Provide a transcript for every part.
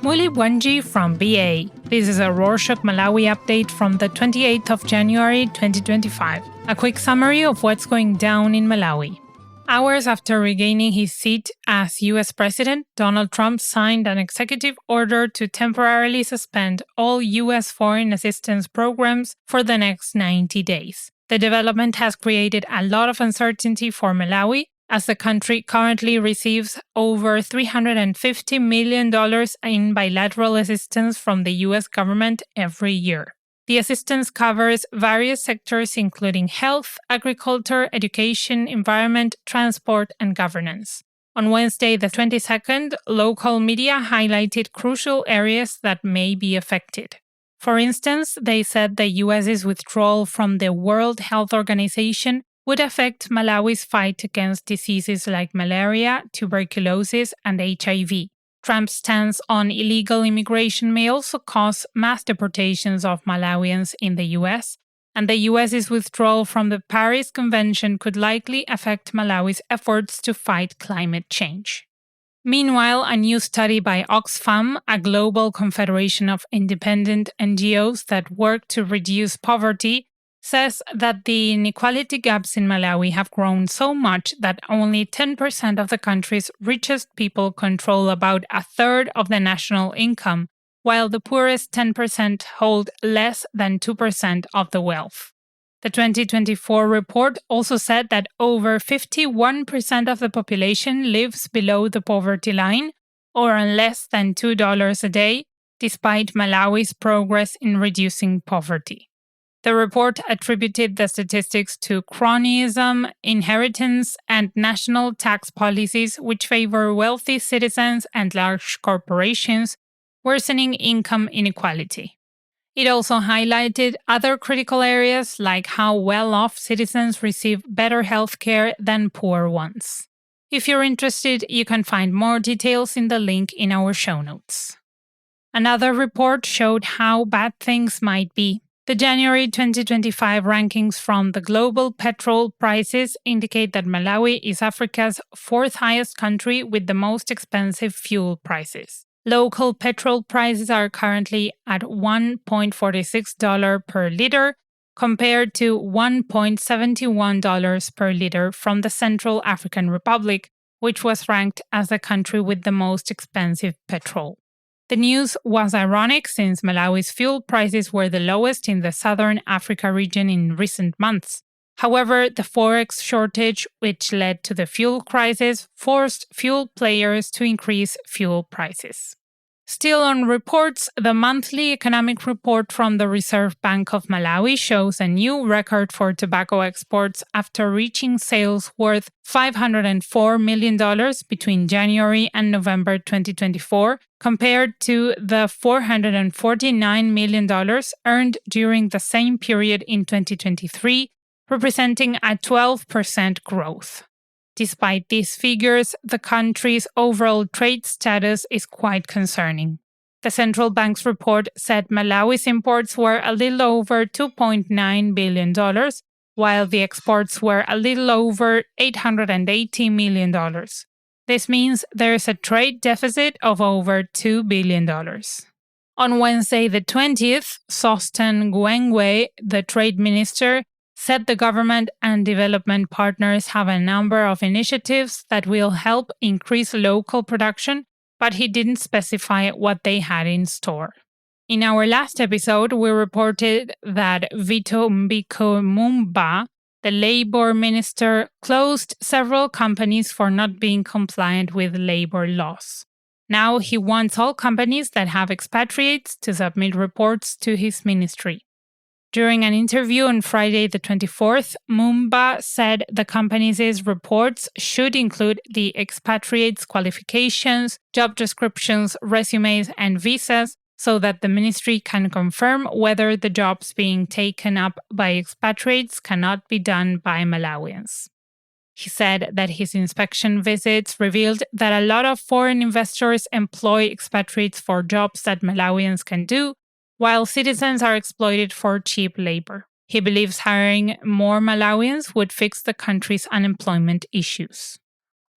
Muli Bwanji from BA. This is a Rorschach Malawi update from the 28th of January 2025. A quick summary of what's going down in Malawi. Hours after regaining his seat as US President, Donald Trump signed an executive order to temporarily suspend all US foreign assistance programs for the next 90 days. The development has created a lot of uncertainty for Malawi, as the country currently receives over $350 million in bilateral assistance from the US government every year. The assistance covers various sectors including health, agriculture, education, environment, transport, and governance. On Wednesday, the 22nd, local media highlighted crucial areas that may be affected. For instance, they said the US's withdrawal from the World Health Organization would affect Malawi's fight against diseases like malaria, tuberculosis, and HIV. Trump's stance on illegal immigration may also cause mass deportations of Malawians in the US, and the US's withdrawal from the Paris Convention could likely affect Malawi's efforts to fight climate change. Meanwhile, a new study by Oxfam, a global confederation of independent NGOs that work to reduce poverty, says that the inequality gaps in Malawi have grown so much that only 10% of the country's richest people control about a third of the national income, while the poorest 10% hold less than 2% of the wealth. The 2024 report also said that over 51% of the population lives below the poverty line, or on less than $2 a day, despite Malawi's progress in reducing poverty. The report attributed the statistics to cronyism, inheritance, and national tax policies which favor wealthy citizens and large corporations, worsening income inequality. It also highlighted other critical areas like how well-off citizens receive better health care than poor ones. If you're interested, you can find more details in the link in our show notes. Another report showed how bad things might be. The January 2025 rankings from the global petrol prices indicate that Malawi is Africa's fourth highest country with the most expensive fuel prices. Local petrol prices are currently at $1.46 per liter, compared to $1.71 per liter from the Central African Republic, which was ranked as the country with the most expensive petrol. The news was ironic since Malawi's fuel prices were the lowest in the Southern Africa region in recent months. However, the forex shortage, which led to the fuel crisis, forced fuel players to increase fuel prices. Still on reports, the monthly economic report from the Reserve Bank of Malawi shows a new record for tobacco exports after reaching sales worth $504 million between January and November 2024, compared to the $449 million earned during the same period in 2023, representing a 12% growth. Despite these figures, the country's overall trade status is quite concerning. The central bank's report said Malawi's imports were a little over $2.9 billion, while the exports were a little over $880 million. This means there is a trade deficit of over $2 billion. On Wednesday the 20th, Sosten Gwengwe, the trade minister, said the government and development partners have a number of initiatives that will help increase local production, but he didn't specify what they had in store. In our last episode, we reported that Vito Mbikomumba, the labor minister, closed several companies for not being compliant with labor laws. Now he wants all companies that have expatriates to submit reports to his ministry. During an interview on Friday the 24th, Mumba said the company's reports should include the expatriates' qualifications, job descriptions, resumes, and visas so that the ministry can confirm whether the jobs being taken up by expatriates cannot be done by Malawians. He said that his inspection visits revealed that a lot of foreign investors employ expatriates for jobs that Malawians can do, while citizens are exploited for cheap labor. He believes hiring more Malawians would fix the country's unemployment issues.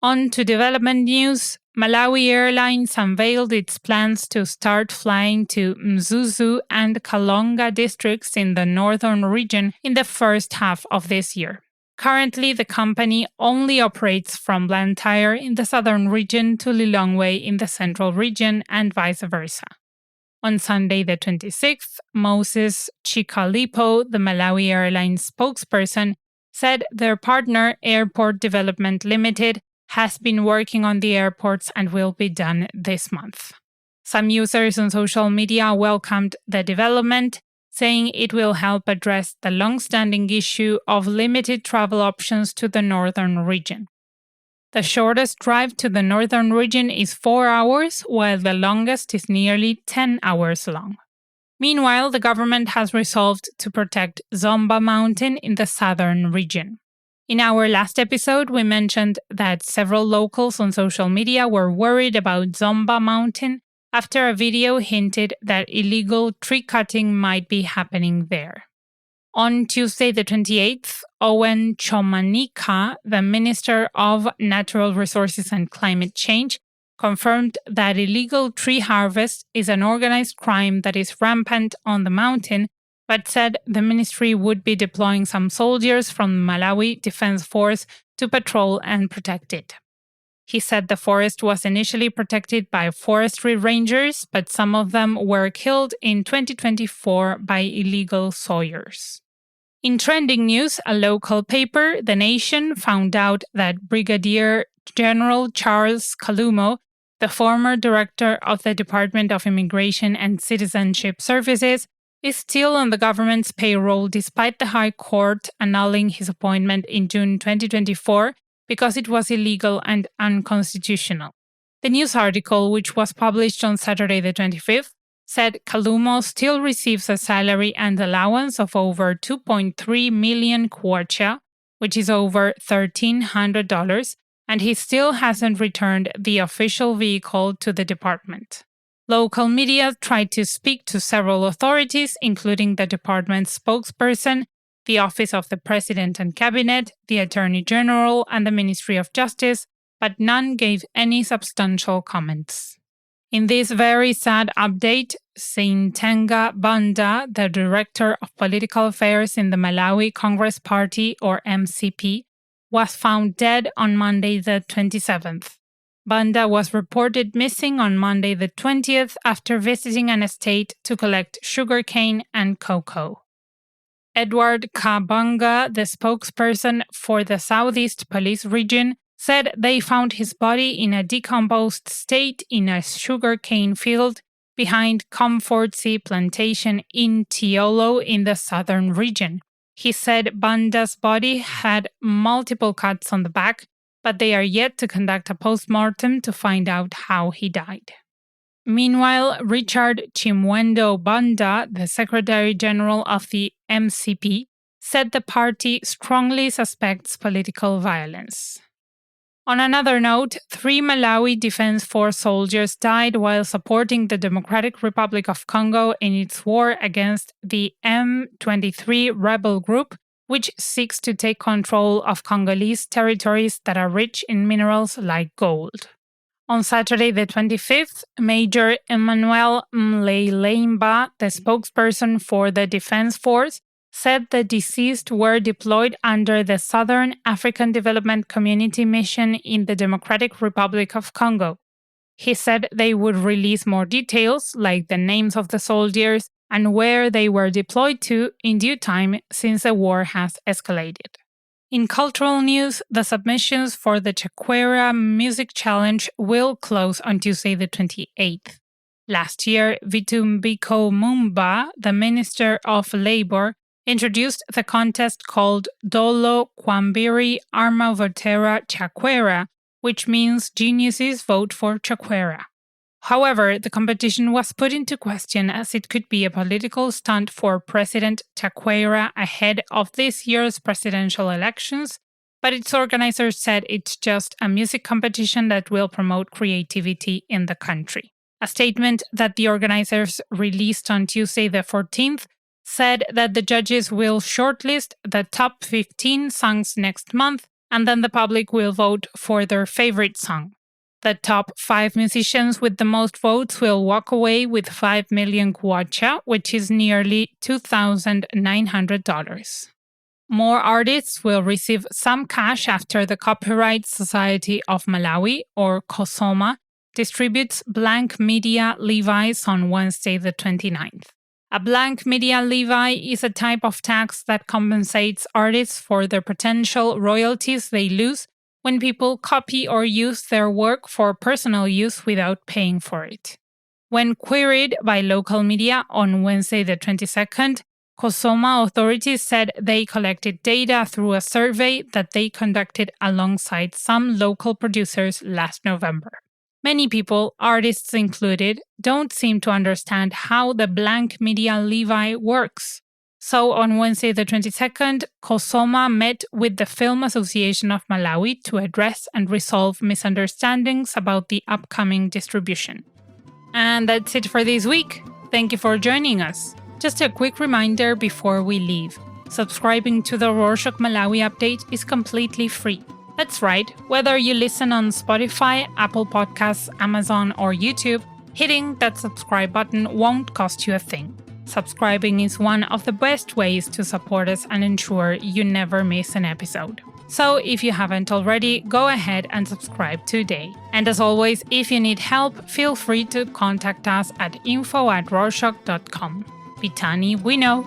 On to development news. Malawi Airlines unveiled its plans to start flying to Mzuzu and Kalonga districts in the northern region in the first half of this year. Currently, the company only operates from Blantyre in the southern region to Lilongwe in the central region and vice versa. On Sunday, the 26th, Moses Chikalipo, the Malawi Airlines spokesperson, said their partner, Airport Development Limited, has been working on the airports and will be done this month. Some users on social media welcomed the development, saying it will help address the long-standing issue of limited travel options to the northern region. The shortest drive to the northern region is 4 hours, while the longest is nearly 10 hours long. Meanwhile, the government has resolved to protect Zomba Mountain in the southern region. In our last episode, we mentioned that several locals on social media were worried about Zomba Mountain after a video hinted that illegal tree cutting might be happening there. On Tuesday, the 28th, Owen Chomanika, the Minister of Natural Resources and Climate Change, confirmed that illegal tree harvest is an organized crime that is rampant on the mountain, but said the ministry would be deploying some soldiers from the Malawi Defense Force to patrol and protect it. He said the forest was initially protected by forestry rangers, but some of them were killed in 2024 by illegal sawyers. In trending news, a local paper, The Nation, found out that Brigadier General Charles Kalumo, the former director of the Department of Immigration and Citizenship Services, is still on the government's payroll despite the High Court annulling his appointment in June 2024 because it was illegal and unconstitutional. The news article, which was published on Saturday the 25th, said Kalumo still receives a salary and allowance of over 2.3 million kwacha, which is over $1,300, and he still hasn't returned the official vehicle to the department. Local media tried to speak to several authorities, including the department's spokesperson, the Office of the President and Cabinet, the Attorney General, and the Ministry of Justice, but none gave any substantial comments. In this very sad update, Zinthenga Banda, the Director of Political Affairs in the Malawi Congress Party, or MCP, was found dead on Monday the 27th. Banda was reported missing on Monday the 20th after visiting an estate to collect sugarcane and cocoa. Edward Kabanga, the spokesperson for the Southeast Police Region, said they found his body in a decomposed state in a sugarcane field behind Comfortsea Plantation in Tiolo in the southern region. He said Banda's body had multiple cuts on the back, but they are yet to conduct a post-mortem to find out how he died. Meanwhile, Richard Chimwendo Banda, the Secretary General of the MCP, said the party strongly suspects political violence. On another note, 3 Malawi Defense Force soldiers died while supporting the Democratic Republic of Congo in its war against the M23 rebel group, which seeks to take control of Congolese territories that are rich in minerals like gold. On Saturday the 25th, Major Emmanuel Mleilemba, the spokesperson for the Defense Force, said the deceased were deployed under the Southern African Development Community mission in the Democratic Republic of Congo. He said they would release more details, like the names of the soldiers and where they were deployed to, in due time, since the war has escalated. In cultural news, the submissions for the Chakwera Music Challenge will close on Tuesday the 28th. Last year, Vitumbiko Mumba, the Minister of Labour, introduced the contest called Dolo Kwambiri Arma Votera Chakwera, which means geniuses vote for Chakwera. However, the competition was put into question as it could be a political stunt for President Chakwera ahead of this year's presidential elections, but its organizers said it's just a music competition that will promote creativity in the country. A statement that the organizers released on Tuesday the 14th said that the judges will shortlist the top 15 songs next month, and then the public will vote for their favorite song. The top 5 musicians with the most votes will walk away with 5 million kwacha, which is nearly $2,900. More artists will receive some cash after the Copyright Society of Malawi, or COSOMA, distributes blank media levies on Wednesday the 29th. A blank media levy is a type of tax that compensates artists for the potential royalties they lose when people copy or use their work for personal use without paying for it. When queried by local media on Wednesday the 22nd, COSOMA authorities said they collected data through a survey that they conducted alongside some local producers last November. Many people, artists included, don't seem to understand how the blank media levy works. So on Wednesday the 22nd, COSOMA met with the Film Association of Malawi to address and resolve misunderstandings about the upcoming distribution. And that's it for this week. Thank you for joining us. Just a quick reminder before we leave. Subscribing to the Rorschach Malawi update is completely free. That's right, whether you listen on Spotify, Apple Podcasts, Amazon, or YouTube, hitting that subscribe button won't cost you a thing. Subscribing is one of the best ways to support us and ensure you never miss an episode. So if you haven't already, go ahead and subscribe today. And as always, if you need help, feel free to contact us at info@rorschach.com. Bitani, we know.